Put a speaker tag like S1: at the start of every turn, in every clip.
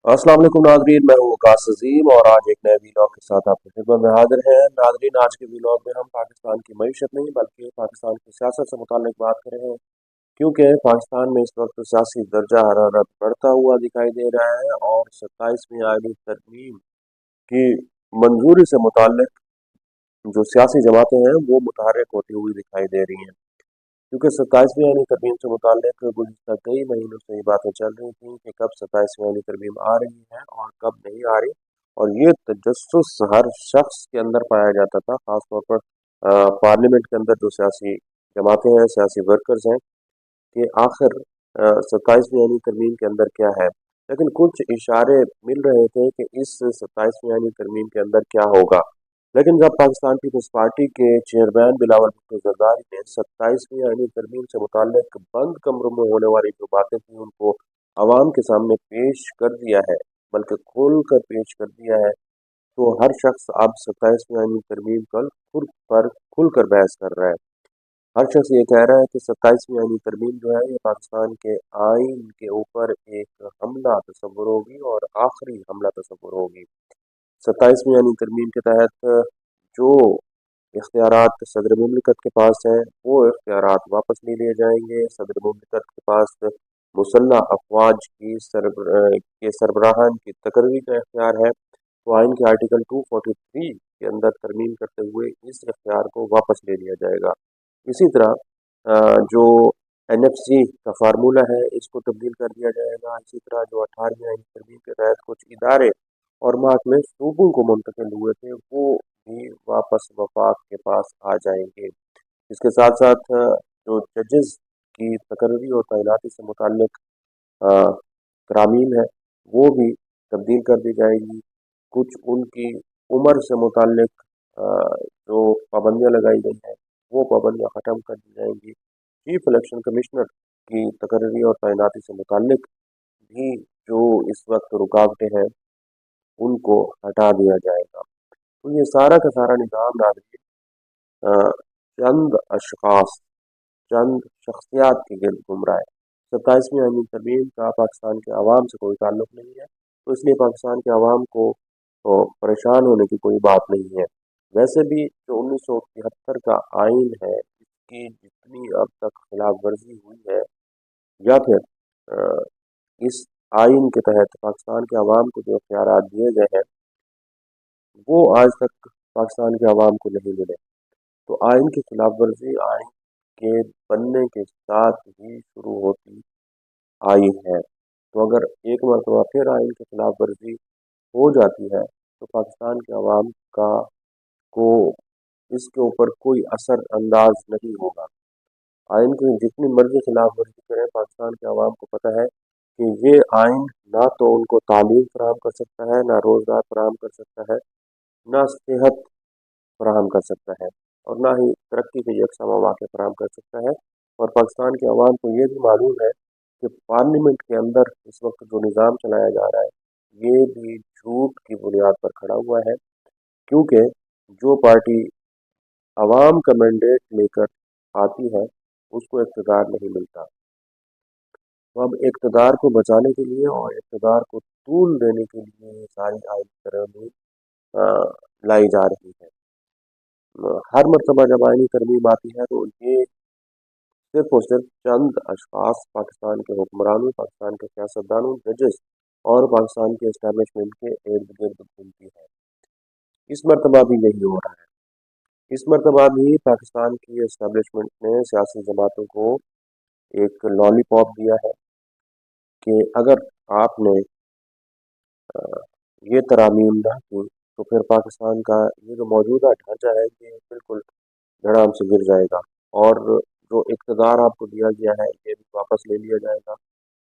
S1: अस्सलाम वालेकुम नाजरीन, मैं हूँ वकास अजीम और आज एक नए वीलॉग के साथ आपकी खिदमत में हाजिर हैं। नाजरीन, आज के वीलॉग में हम पाकिस्तान की मईशत नहीं बल्कि पाकिस्तान की सियासत से मुताल्लिक बात कर रहे हैं, क्योंकि पाकिस्तान में इस वक्त सियासी दर्जा हरारत बढ़ता हुआ दिखाई दे रहा है और 27वीं आईनी तरमीम की मंजूरी से मुताल्लिक जो सियासी जमातें हैं वो मुतहर्रिक होती हुई दिखाई दे रही हैं। क्योंकि 27वीं आईनी तरमीम से मुताल्लिक गुज़िश्ता कई महीनों से ये बातें चल रही थी कि कब 27वीं आईनी तरमीम आ रही है और कब नहीं आ रही, और ये तजस्सुस हर शख्स के अंदर पाया जाता था, ख़ास तौर पर पार्लियामेंट के अंदर जो सियासी जमातें हैं, सियासी वर्कर्स हैं, कि आखिर 27वीं यानी तरमीम के अंदर क्या है। लेकिन कुछ इशारे मिल रहे थे कि इस 27वीं यानी तरमीम के अंदर क्या होगा। लेकिन जब पाकिस्तान पीपल्स पार्टी के चेयरमैन बिलावल भुट्टो जरदारी ने 27वीं यानी तरमीम से मुताल्लिक बंद कमरों में होने वाली जो बातें थी उनको आवाम के सामने पेश कर दिया है, बल्कि खोल कर पेश कर दिया है, तो हर शख्स अब 27वीं यानी तरमीम पर खुल कर बहस कर रहा है। हर शख्स ये कह रहा है कि 27वीं आईनी तरमीम जो है ये पाकिस्तान के आइन के ऊपर एक हमला तस्वुर होगी और आखिरी हमला तस्वुर होगी। 27वीं आईनी तरमीम के तहत जो इख्तियारात सदर मुमलिकत के पास हैं वो इख्तियारात वापस ले लिए जाएंगे। सदर मुमलिकत के पास मुसल्ह अफवाज के सरबराहान की तकर्री का इख्तियार है, तो आइन के आर्टिकल 243 के अंदर तरमीम करते हुए इस इख्तियार को वापस ले लिया जाएगा। इसी तरह जो एनएफसी का फार्मूला है इसको तब्दील कर दिया जाएगा। इसी तरह जो 18वीं आईनी तरमीम के तहत कुछ इदारे और महकमे सूबों को मुंतकिल हुए थे वो भी वापस वफाक के पास आ जाएंगे। इसके साथ साथ जो जजेस की तकर्री और तैनाती से मुताल्लिक तरामीम है वो भी तब्दील कर दी जाएगी। कुछ उनकी उम्र से मुताल्लिक जो पाबंदियाँ लगाई गई हैं वो पाबंदियाँ ख़त्म कर दी जाएंगी। चीफ इलेक्शन कमिश्नर की तकर्री और तैनाती से मुताल्लिक भी जो इस वक्त रुकावटें हैं उनको हटा दिया जाएगा। तो ये सारा का सारा निज़ाम नाज़रीन अ, चंद अशखास, चंद शख्सियात के गिर्द घूम रहा है। 27वीं आईनी तरमीम का पाकिस्तान के अवाम से कोई ताल्लुक नहीं है, तो इसलिए पाकिस्तान के अवाम को तो परेशान होने की कोई बात नहीं है। वैसे भी जो 1973 का आइन है इसकी जितनी अब तक खिलाफ वर्जी हुई है या फिर अ, इस आइन के तहत पाकिस्तान के अवाम को जो इख्तियारात दिए गए हैं वो आज तक पाकिस्तान के अवाम को नहीं मिले। तो आइन की खिलाफ वर्जी आइन के बनने के साथ ही शुरू होती आई है। तो अगर एक मरतबा फिर आइन की खिलाफ वर्जी हो जाती है तो पाकिस्तान के अवाम का को इसके ऊपर कोई असर अंदाज नहीं होगा। आइन की जितनी मर्जी खिलाफ वर्जी करें, पाकिस्तान के अवाम को पता है कि ये आइन ना तो उनको तालीम फराहम कर सकता है, ना रोज़गार फराहम कर सकता है, ना सेहत फराहम कर सकता है, और ना ही तरक्की के यकसा मौके फराहम कर सकता है। और पाकिस्तान के अवाम को ये भी मालूम है कि पार्लियामेंट के अंदर इस वक्त जो निज़ाम चलाया जा रहा है ये भी झूठ की बुनियाद पर खड़ा हुआ है, क्योंकि जो पार्टी अवाम का मैंडेट लेकर आती है उसको इक़्तिदार नहीं मिलता। तो अब इक़्तिदार को बचाने के लिए और इक़्तिदार को तूल देने के लिए ये सारी आयत तरमीम लाई जा रही है। हर मरतबा जब आईनी तरमीम आती है तो ये सिर्फ और सिर्फ चंद अशखास पाकिस्तान के हुक्मरानों, पाकिस्तान के सियासतदानों, जजेस और पाकिस्तान के इस्टेब्लिशमेंट के इर्द गिर्द घूमती है। इस मरतबा भी यही हो रहा है। इस मरतबा भी पाकिस्तान की इस्टेब्लिशमेंट ने सियासी जमातों को एक लॉलीपॉप दिया है कि अगर आपने अ, ये तरामीम ना की तो फिर पाकिस्तान का ये जो मौजूदा ढांचा है ये बिल्कुल धड़ाम से गिर जाएगा, और जो इक़्तिदार आपको दिया गया है ये भी वापस ले लिया जाएगा,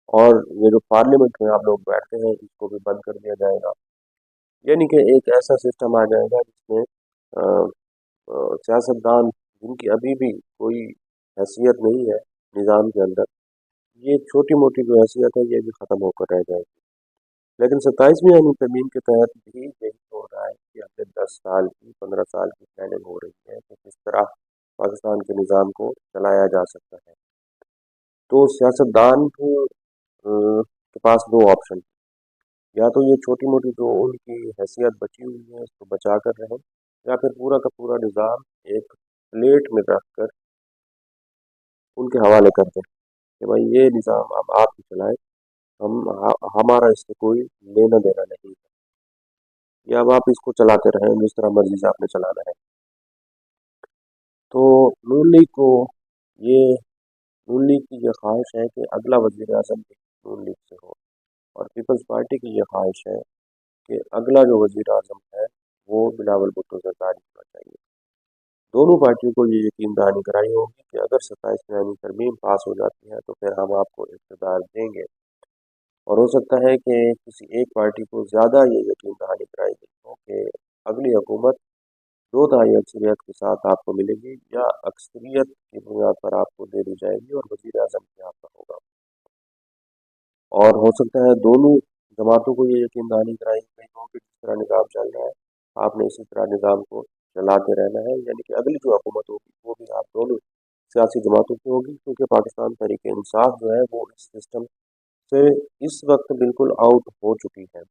S1: और ये जो पार्लियामेंट में आप लोग बैठते हैं इसको भी बंद कर दिया जाएगा। यानी कि एक ऐसा सिस्टम आ जाएगा जिसमें सियासतदान जिनकी अभी भी कोई हैसियत नहीं है निज़ाम के अंदर, ये छोटी मोटी जो हैसियत है ये भी ख़त्म होकर रह जाएगी। लेकिन 27वीं आईनी तरमीम के तहत भी यही हो रहा है कि अगले 10 साल की, 15 साल की प्लानिंग हो रही है कि किस तरह पाकिस्तान के निज़ाम को चलाया जा सकता है। तो सियासतदान के पास दो ऑप्शन, या तो ये छोटी मोटी जो उनकी हैसियत बची हुई है उसको बचा कर रहें, या फिर पूरा का पूरा निज़ाम एक प्लेट में रख कर उनके हवाले कर दें कि भाई ये निज़ाम अब आप ही चलाएं, हमारा इससे कोई लेना देना नहीं है, या अब आप इसको चलाते रहें जिस तरह मर्जी से आपने चलाना है। तो नून लीग को ये नून लीग की ये ख्वाहिश है कि अगला वज़ीर आज़म भी नून लीग से हो, और पीपल्स पार्टी की ये ख्वाहिश है कि अगला जो वज़ीर आज़म है वो बिलावल भुट्टो ज़रदारी होना चाहिए। दोनों पार्टियों को ये यकीन दहानी कराई होगी कि अगर 27वीं आईनी तरमीम पास हो जाती है तो फिर हम आपको इक़्तिदार देंगे, और हो सकता है कि किसी एक पार्टी को ज़्यादा ये यकीन दहानी कराई गई हो कि अगली हुकूमत दो तिहाई अक्सरियत के साथ आपको मिलेगी, या अक्सरियत की बुनियाद पर आपको दे दी जाएगी और वज़ीर आज़म भी आपका होगा। और हो सकता है दोनों जमातों को ये यकीन दहानी कराई गई हो कि जिस तरह निज़ाम चल रहा है आपने इसी तरह निज़ाम को चलाते रहना है, यानी कि अगली जो हुकूमत होगी वो भी आप दोनों सियासी जमातों की होगी, क्योंकि पाकिस्तान तहरीक इंसाफ जो है वो इस सिस्टम से इस वक्त बिल्कुल आउट हो चुकी है।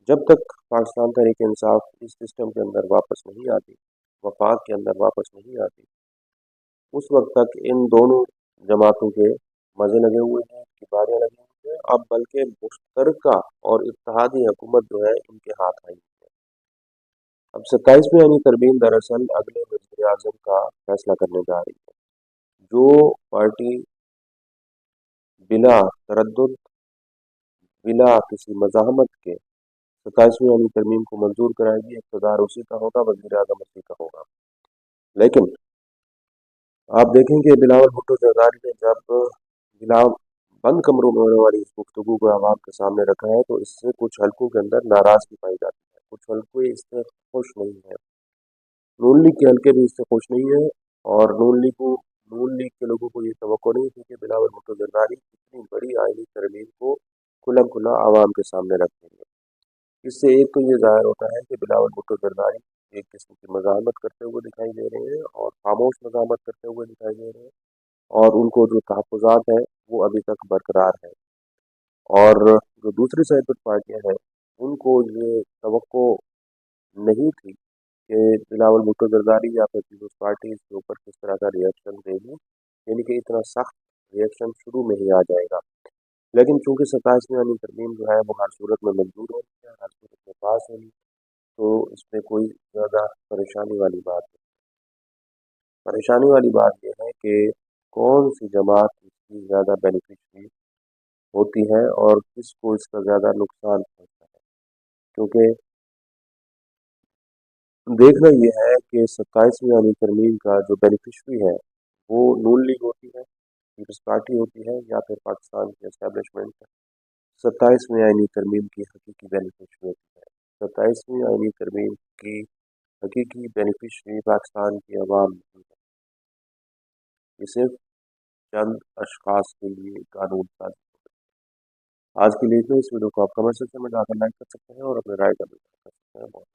S1: जब तक पाकिस्तान तहरीक इंसाफ इस सिस्टम के अंदर वापस नहीं आती, वफाक के अंदर वापस नहीं आती, उस वक्त तक इन दोनों जमातों के मज़े लगे हुए हैं, की बारियां लगी हुई हैं। अब बल्कि मुश्तरका और इत्तेहादी हुकूमत जो है इनके हाथ आई है। अब 27वीं यानी तरमीम दरअसल अगले वज़ीर आज़म का फैसला करने जा रही है। जो पार्टी बिला तरद्दुद, बिला किसी मज़ाहमत के 27वीं यानी तरमीम को मंजूर कराएगी, इक़्तिदार उसी का होगा, वज़ीर आज़म उसी का होगा। लेकिन आप देखेंगे बिलावल भुट्टो जरदारी ने जब बिला बंद कमरों में होने वाली इस गुफ्तगू को आवाम के सामने रखा है तो इससे कुछ हलकों के अंदर नाराज़गी पाई जाती है, कुछ हल्के इससे खुश नहीं है। नून लीग के हल्के भी इससे खुश नहीं है, और नून लीग के लोगों को ये तवक्को नहीं थी कि बिलावल भुट्टो जरदारी इतनी बड़ी आईनी तरमीम को खुला खुला आवाम के सामने रख देंगे। इससे एक तो ये ज़ाहिर होता है कि बिलावल भुट्टो जरदारी एक किस्म की मज़ाहमत करते हुए दिखाई दे रहे हैं, और खामोश मज़ाहमत करते हुए दिखाई दे रहे हैं, और उनको जो तहफ़्फ़ुज़ात है वो अभी तक बरकरार है। और जो दूसरी साइड पर पार्टियां हैं उनको ये तवक्को नहीं थी कि बिलावल भुट्टो जरदारी या फिर पीपल्स पार्टी इसके ऊपर किस तरह का रिएक्शन देगी, यानी कि इतना सख्त रिएक्शन शुरू में ही आ जाएगा। लेकिन चूंकि 27वीं वाली तरमीम जो है वो हर सूरत में मंजूर होनी है, हर सूरत में पास होनी है, तो इसमें कोई ज़्यादा परेशानी वाली बात नहीं। परेशानी वाली बात यह है कि कौन सी जमात इसकी ज़्यादा बेनिफिशरी होती है और किसको इसका ज़्यादा नुकसान पहुंचता है, क्योंकि देखना ये है कि 27वीं वाली तरमीम का जो बेनिफिशरी है वो नून लीग होती है, पीपल्स पार्टी होती है, या फिर पाकिस्तान की एस्टेब्लिशमेंट 27वीं आईनी तरमीम की हकीकी बेनिफिशरी होती है। 27वीं आईनी तरमीम की हकीकी बेनिफिशरी पाकिस्तान की आवाम नहीं है, ये सिर्फ चंद अशखास के लिए कानून साजी। आज के लिए इतना। इस वीडियो को आप कमेंट सेक्शन में जाकर लाइक कर सकते हैं और अपने राय का भी कर सकते हैं। बहुत